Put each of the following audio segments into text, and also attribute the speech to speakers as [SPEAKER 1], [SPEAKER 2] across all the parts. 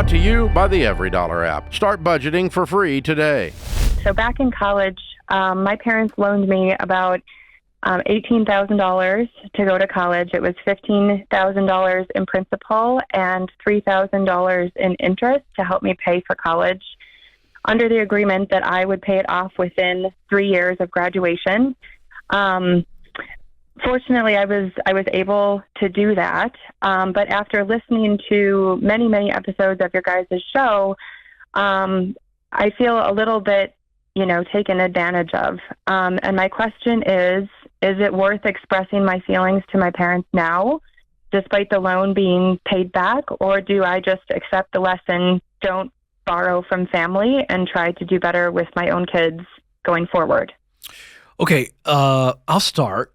[SPEAKER 1] Brought to you by the EveryDollar app. Start budgeting for free today.
[SPEAKER 2] So back in college, my parents loaned me about $18,000 to go to college. It was $15,000 in principal and $3,000 in interest to help me pay for college, under the agreement that I would pay it off within 3 years of graduation. Fortunately, I was able to do that. But after listening to many episodes of your guys' show, I feel a little bit, taken advantage of. And my question is it worth expressing my feelings to my parents now, despite the loan being paid back, or do I just accept the lesson, don't borrow from family, and try to do better with my own kids going forward?
[SPEAKER 3] Okay, I'll start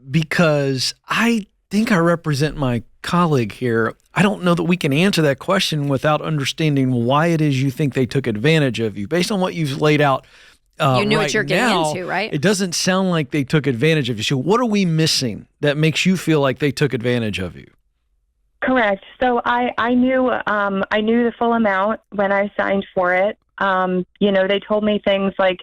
[SPEAKER 3] because I think I represent my colleague here. I don't know that we can answer that question without understanding why it is you think they took advantage of you. Based on what you've laid out
[SPEAKER 4] you knew
[SPEAKER 3] right
[SPEAKER 4] what you're getting
[SPEAKER 3] now,
[SPEAKER 4] into, right?
[SPEAKER 3] It doesn't sound like they took advantage of you. So what are we missing that makes you feel like they took advantage of you?
[SPEAKER 2] Correct. So I knew the full amount when I signed for it. They told me things like,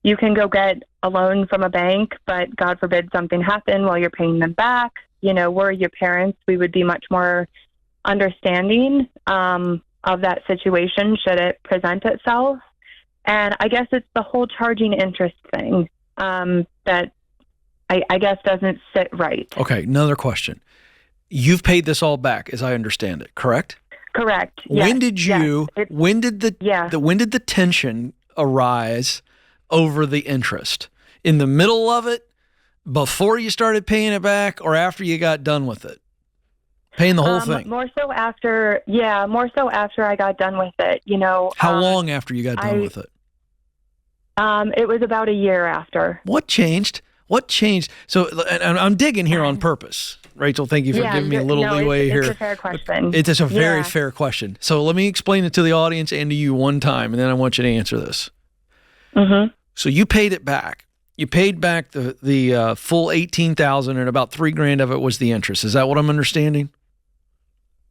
[SPEAKER 2] you can go get a loan from a bank, but God forbid something happen while you're paying them back. We're your parents. We would be much more understanding of that situation should it present itself. And I guess it's the whole charging interest thing that I guess doesn't sit right.
[SPEAKER 3] Okay, another question. You've paid this all back, as I understand it, correct?
[SPEAKER 2] Correct.
[SPEAKER 3] When did when did the tension arise over the interest? In the middle of it, before you started paying it back, or after you got done with it? Paying the whole thing?
[SPEAKER 2] More so after I got done with it,
[SPEAKER 3] How long after you got done with it?
[SPEAKER 2] It was about a year after.
[SPEAKER 3] What changed? So, and I'm digging here on purpose. Rachel, thank you for giving me a little leeway here.
[SPEAKER 2] It's a fair question.
[SPEAKER 3] It's a very fair question. So let me explain it to the audience and to you one time, and then I want you to answer this.
[SPEAKER 2] Mm-hmm.
[SPEAKER 3] So you paid it back. You paid back the full $18,000, and about $3,000 of it was the interest. Is that what I'm understanding?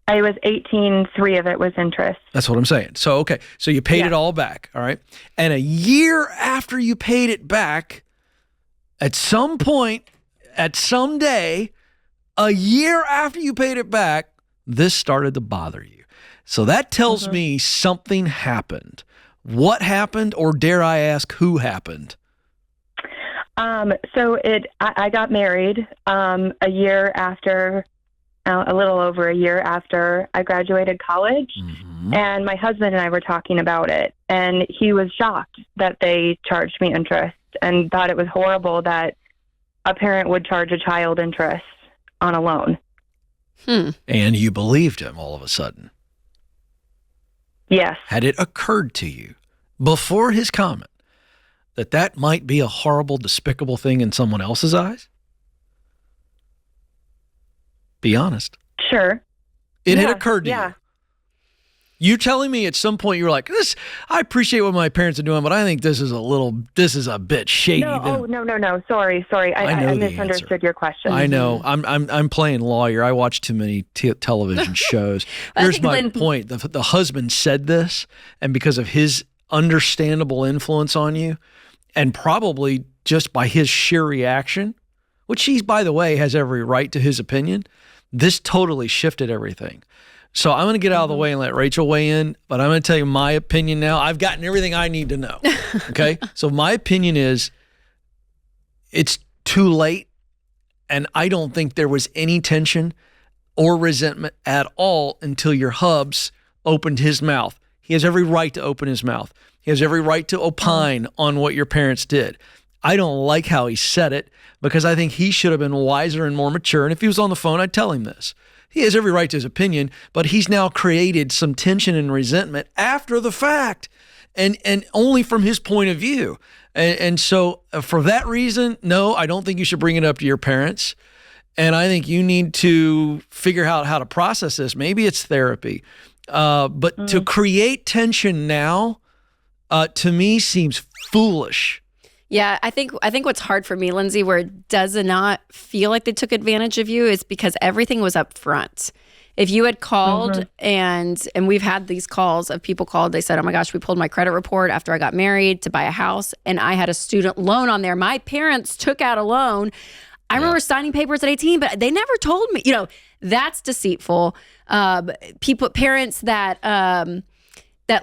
[SPEAKER 2] I was 18, 3 of it was interest.
[SPEAKER 3] That's what I'm saying. So, okay. So you paid it all back. All right. And a year after you paid it back, at some point, at some day, a year after you paid it back, this started to bother you. So that tells me something happened. What happened, or dare I ask, who happened?
[SPEAKER 2] I got married a year after, a little over a year after I graduated college, and my husband and I were talking about it, and he was shocked that they charged me interest and thought it was horrible that a parent would charge a child interest on a loan.
[SPEAKER 3] And you believed him all of a sudden.
[SPEAKER 2] Yes.
[SPEAKER 3] Had it occurred to you before his comment that might be a horrible, despicable thing in someone else's eyes? Be honest.
[SPEAKER 2] Sure.
[SPEAKER 3] It had occurred to you. You telling me at some point you were like, I appreciate what my parents are doing, but I think this is a bit shady.
[SPEAKER 2] No. Sorry. I misunderstood your question.
[SPEAKER 3] I know. I'm playing lawyer. I watch too many television shows. Here's my point. The husband said this, and because of his understandable influence on you, and probably just by his sheer reaction, which he, by the way, has every right to his opinion, this totally shifted everything. So I'm going to get out of the way and let Rachel weigh in, but I'm going to tell you my opinion now. I've gotten everything I need to know. Okay? So my opinion is it's too late, and I don't think there was any tension or resentment at all until your hubs opened his mouth. He has every right to open his mouth. He has every right to opine on what your parents did. I don't like how he said it because I think he should have been wiser and more mature. And if he was on the phone, I'd tell him this. He has every right to his opinion, but he's now created some tension and resentment after the fact and only from his point of view. And so for that reason, no, I don't think you should bring it up to your parents. And I think you need to figure out how to process this. Maybe it's therapy. But to create tension now, to me, seems foolish.
[SPEAKER 4] Yeah, I think what's hard for me, Lindsay, where it does not feel like they took advantage of you is because everything was up front. If you had called and we've had these calls of people called, they said, oh my gosh, we pulled my credit report after I got married to buy a house and I had a student loan on there. My parents took out a loan. I remember signing papers at 18, but they never told me, that's deceitful. Parents that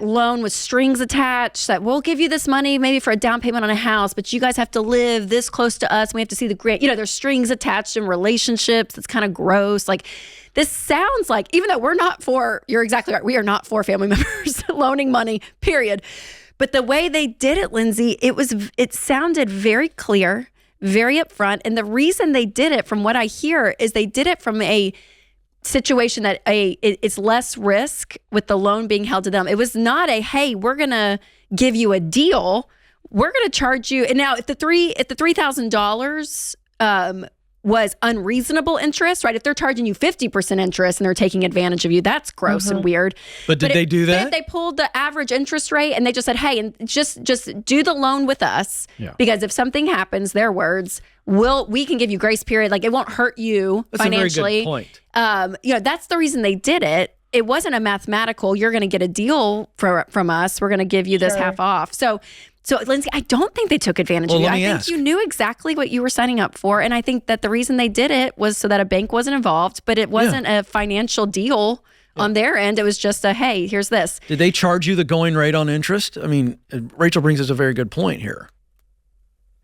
[SPEAKER 4] loan with strings attached, that we'll give you this money maybe for a down payment on a house, but you guys have to live this close to us. We have to see the grant. There's strings attached in relationships. It's kind of gross. Like, this sounds like, even though you're exactly right, we are not for family members loaning money, period. But the way they did it, Lindsay, it sounded very clear, very upfront. And the reason they did it, from what I hear, is they did it from a situation that it's less risk with the loan being held to them. It was not hey, we're gonna give you a deal. We're gonna charge you. And now, if the $3,000 was unreasonable interest, right? If they're charging you 50% interest and they're taking advantage of you, that's gross and weird.
[SPEAKER 3] But did they do that?
[SPEAKER 4] If they pulled the average interest rate and they just said, hey, and just do the loan with us, because if something happens, their words, we can give you grace period. Like, it won't hurt you financially.
[SPEAKER 3] That's a very good point.
[SPEAKER 4] That's the reason they did it. It wasn't a mathematical, you're going to get a deal from us. We're going to give you this half off. So, Lindsay, I don't think they took advantage of you. I think you knew exactly what you were signing up for. And I think that the reason they did it was so that a bank wasn't involved, but it wasn't a financial deal on their end. It was just hey, here's this.
[SPEAKER 3] Did they charge you the going rate on interest? I mean, Rachel brings us a very good point here.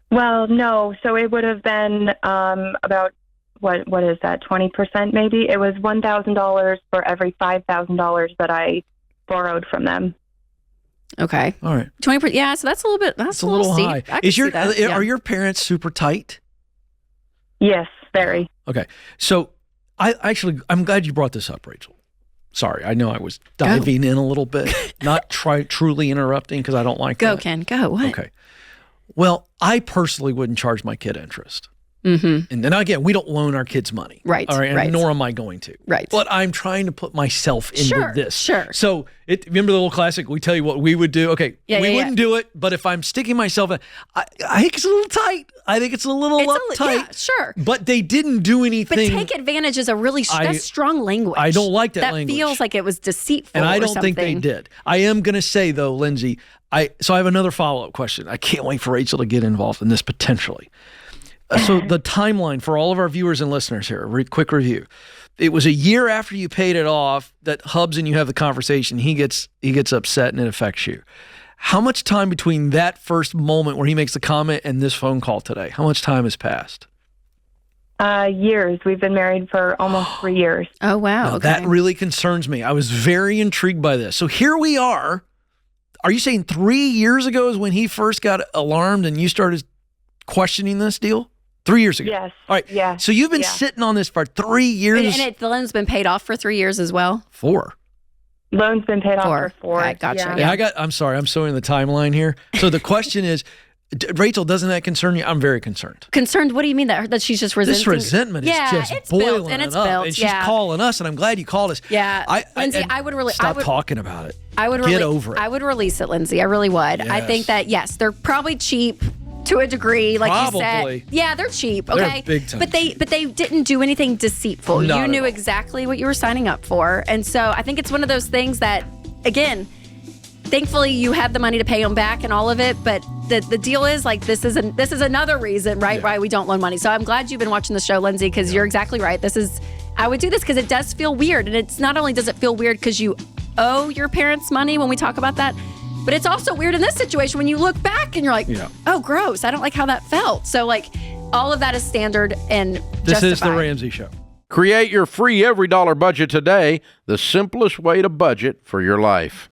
[SPEAKER 2] Well, no. So it would have been about, what is that, 20% maybe? It was $1,000 for every $5,000 that I borrowed from them.
[SPEAKER 4] Okay.
[SPEAKER 3] All right.
[SPEAKER 4] 20%. Yeah. So that's a little bit. That's a little
[SPEAKER 3] high.
[SPEAKER 4] steep.
[SPEAKER 3] Are your parents super tight?
[SPEAKER 2] Yes, very.
[SPEAKER 3] Okay. So I'm glad you brought this up, Rachel. Sorry, I know I was diving in a little bit, not truly interrupting, because I don't like that.
[SPEAKER 4] Go, Ken. Go. What?
[SPEAKER 3] Okay. Well, I personally wouldn't charge my kid interest.
[SPEAKER 4] Mm-hmm.
[SPEAKER 3] And then again, we don't loan our kids money.
[SPEAKER 4] Right.
[SPEAKER 3] All right.
[SPEAKER 4] Right.
[SPEAKER 3] Nor am I going to.
[SPEAKER 4] Right.
[SPEAKER 3] But I'm trying to put myself into this.
[SPEAKER 4] Sure.
[SPEAKER 3] So remember the little classic, we tell you what we would do. Okay. We wouldn't do it, but if I'm sticking myself in, I think it's a little tight. I think it's a little uptight.
[SPEAKER 4] Yeah, sure.
[SPEAKER 3] But they didn't do anything.
[SPEAKER 4] But take advantage is a really that's strong language.
[SPEAKER 3] I don't like that language.
[SPEAKER 4] That feels like it was deceitful.
[SPEAKER 3] And I don't think they did. I am going to say, though, Lindsay, so I have another follow-up question. I can't wait for Rachel to get involved in this potentially. So the timeline for all of our viewers and listeners here, quick review. It was a year after you paid it off that Hubs and you have the conversation. He gets upset and it affects you. How much time between that first moment where he makes the comment and this phone call today? How much time has passed?
[SPEAKER 2] Years. We've been married for almost 3 years.
[SPEAKER 4] Oh, wow.
[SPEAKER 3] Now,
[SPEAKER 4] okay.
[SPEAKER 3] That really concerns me. I was very intrigued by this. So here we are. Are you saying 3 years ago is when he first got alarmed and you started questioning this deal? 3 years ago.
[SPEAKER 2] Yes.
[SPEAKER 3] All right.
[SPEAKER 2] Yeah.
[SPEAKER 3] So you've been sitting on this for 3 years.
[SPEAKER 4] And the loan's been paid off for 3 years as well?
[SPEAKER 3] 4.
[SPEAKER 2] Loan's been paid off for 4.
[SPEAKER 4] I gotcha.
[SPEAKER 2] Yeah.
[SPEAKER 3] I'm sorry. I'm so in the timeline here. So the question is, Rachel, doesn't that concern you? I'm very concerned.
[SPEAKER 4] Concerned? What do you mean that she's just resenting?
[SPEAKER 3] This resentment is just
[SPEAKER 4] it's
[SPEAKER 3] boiling
[SPEAKER 4] built, and it's
[SPEAKER 3] up.
[SPEAKER 4] built.
[SPEAKER 3] And she's calling us, and I'm glad you called us.
[SPEAKER 4] Yeah. Lindsay, I would really
[SPEAKER 3] stop talking about it.
[SPEAKER 4] Get
[SPEAKER 3] over it.
[SPEAKER 4] I would release it, Lindsay. I really would.
[SPEAKER 3] Yes.
[SPEAKER 4] I think that they're probably cheap to a degree, like
[SPEAKER 3] Probably.
[SPEAKER 4] you said. Yeah, they're cheap. Okay,
[SPEAKER 3] They're big time
[SPEAKER 4] but they didn't do anything deceitful.
[SPEAKER 3] Not
[SPEAKER 4] You knew
[SPEAKER 3] at all.
[SPEAKER 4] exactly what you were signing up for, and so I think it's one of those things that, again, thankfully you had the money to pay them back and all of it. But the deal is this is another reason, right, why we don't loan money. So I'm glad you've been watching the show, Lindsay, because you're exactly right. I would do this because it does feel weird, and it's not only does it feel weird because you owe your parents money when we talk about that. But it's also weird in this situation when you look back and you're like, oh, gross. I don't like how that felt. So, all of that is standard and
[SPEAKER 3] This
[SPEAKER 4] justified.
[SPEAKER 3] is the Ramsey Show.
[SPEAKER 1] Create your free every dollar budget today, the simplest way to budget for your life.